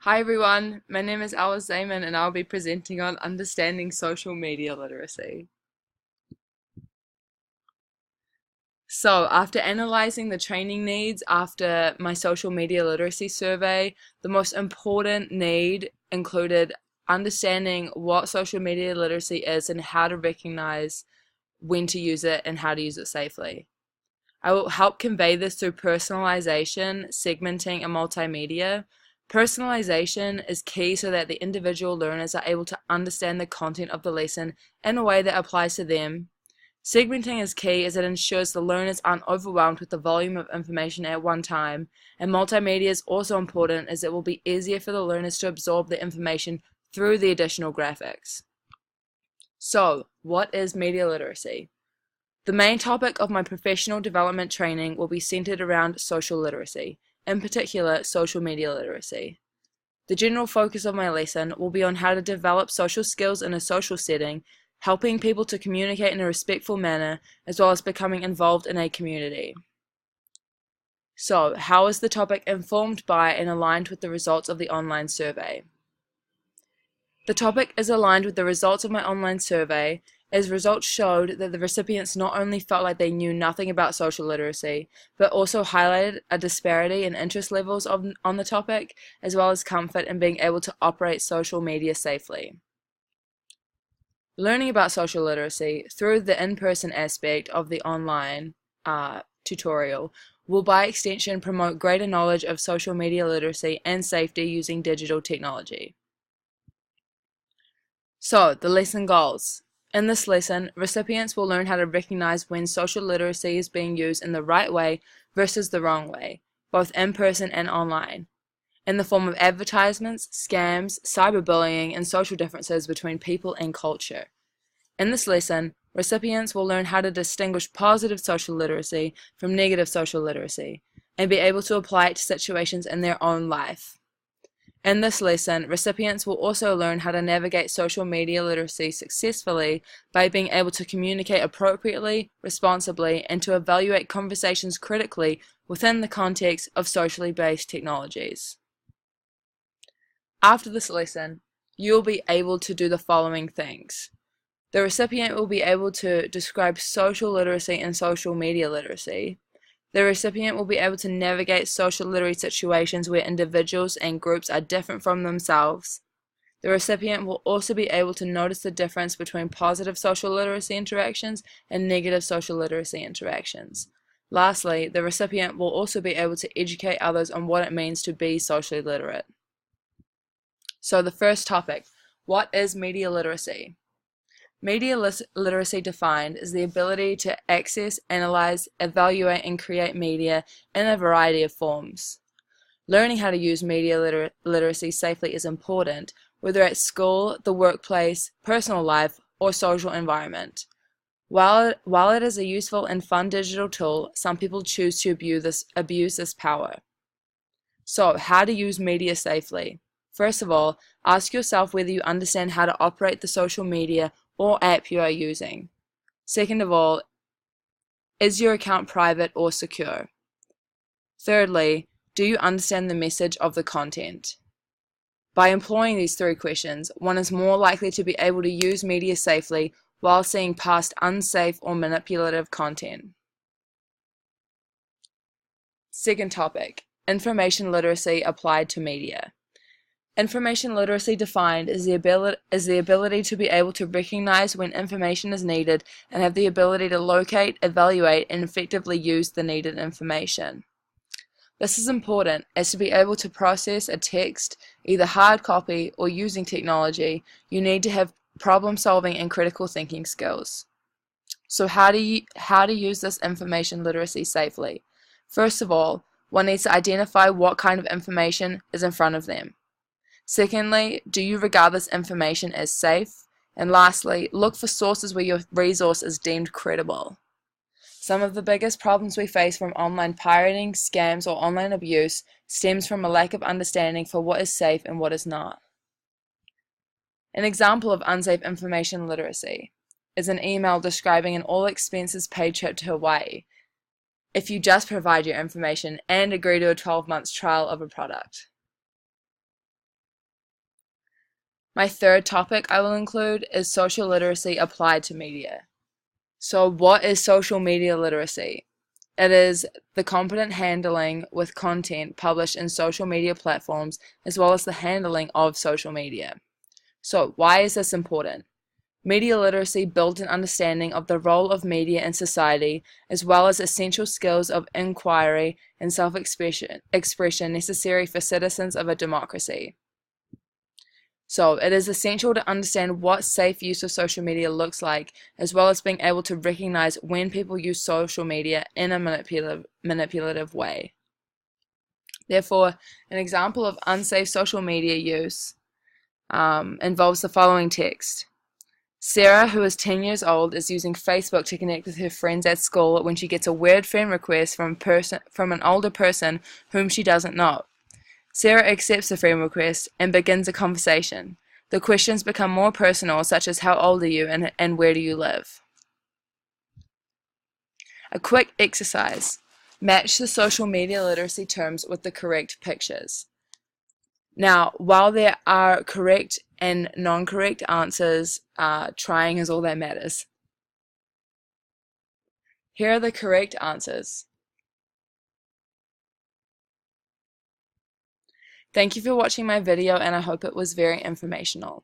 Hi everyone, my name is Alice Zaman and I'll be presenting on understanding social media literacy. So, after analyzing the training needs after my social media literacy survey, the most important need included understanding what social media literacy is and how to recognize when to use it and how to use it safely. I will help convey this through personalization, segmenting, and multimedia. Personalization is key so that the individual learners are able to understand the content of the lesson in a way that applies to them. Segmenting is key as it ensures the learners aren't overwhelmed with the volume of information at one time, and multimedia is also important as it will be easier for the learners to absorb the information through the additional graphics. So, what is media literacy? The main topic of my professional development training will be centered around social literacy, in particular social media literacy. The general focus of my lesson will be on how to develop social skills in a social setting, helping people to communicate in a respectful manner, as well as becoming involved in a community. So, how is the topic informed by and aligned with the results of the online survey? The topic is aligned with the results of my online survey, as results showed that the recipients not only felt like they knew nothing about social literacy, but also highlighted a disparity in interest levels on the topic, as well as comfort in being able to operate social media safely. Learning about social literacy through the in-person aspect of the online tutorial will by extension promote greater knowledge of social media literacy and safety using digital technology. So, the lesson goals. In this lesson, recipients will learn how to recognize when social literacy is being used in the right way versus the wrong way, both in person and online, in the form of advertisements, scams, cyberbullying, and social differences between people and culture. In this lesson, recipients will learn how to distinguish positive social literacy from negative social literacy and be able to apply it to situations in their own life. In this lesson, recipients will also learn how to navigate social media literacy successfully by being able to communicate appropriately, responsibly, and to evaluate conversations critically within the context of socially based technologies. After this lesson, you'll be able to do the following things. The recipient will be able to describe social literacy and social media literacy. The recipient will be able to navigate social literacy situations where individuals and groups are different from themselves. The recipient will also be able to notice the difference between positive social literacy interactions and negative social literacy interactions. Lastly, the recipient will also be able to educate others on what it means to be socially literate. So the first topic, what is media literacy? Media literacy defined is the ability to access, analyze, evaluate, and create media in a variety of forms. Learning how to use media literacy safely is important, whether at school, the workplace, personal life, or social environment. While it is a useful and fun digital tool, some people choose to abuse this power. So, how to use media safely? First of all, ask yourself whether you understand how to operate the social media or app you are using. Second of all, is your account private or secure? Thirdly, do you understand the message of the content? By employing these three questions, one is more likely to be able to use media safely while seeing past unsafe or manipulative content. Second topic, information literacy applied to media. Information literacy defined is the ability to be able to recognize when information is needed and have the ability to locate, evaluate, and effectively use the needed information. This is important as to be able to process a text, either hard copy or using technology, you need to have problem solving and critical thinking skills. So how to use this information literacy safely? First of all, one needs to identify what kind of information is in front of them. Secondly, do you regard this information as safe? And lastly, look for sources where your resource is deemed credible. Some of the biggest problems we face from online pirating, scams, or online abuse stems from a lack of understanding for what is safe and what is not. An example of unsafe information literacy is an email describing an all-expenses paid trip to Hawaii if you just provide your information and agree to a 12 months trial of a product. My third topic I will include is social literacy applied to media. So what is social media literacy? It is the competent handling with content published in social media platforms as well as the handling of social media. So why is this important? Media literacy builds an understanding of the role of media in society, as well as essential skills of inquiry and self-expression necessary for citizens of a democracy. So it is essential to understand what safe use of social media looks like, as well as being able to recognize when people use social media in a manipulative way. Therefore, an example of unsafe social media use involves the following text. Sarah, who is 10 years old, is using Facebook to connect with her friends at school when she gets a weird friend request from an older person whom she doesn't know. Sarah accepts the friend request and begins a conversation. The questions become more personal, such as how old are you and where do you live? A quick exercise. Match the social media literacy terms with the correct pictures. Now, while there are correct and non-correct answers, trying is all that matters. Here are the correct answers. Thank you for watching my video, and I hope it was very informational.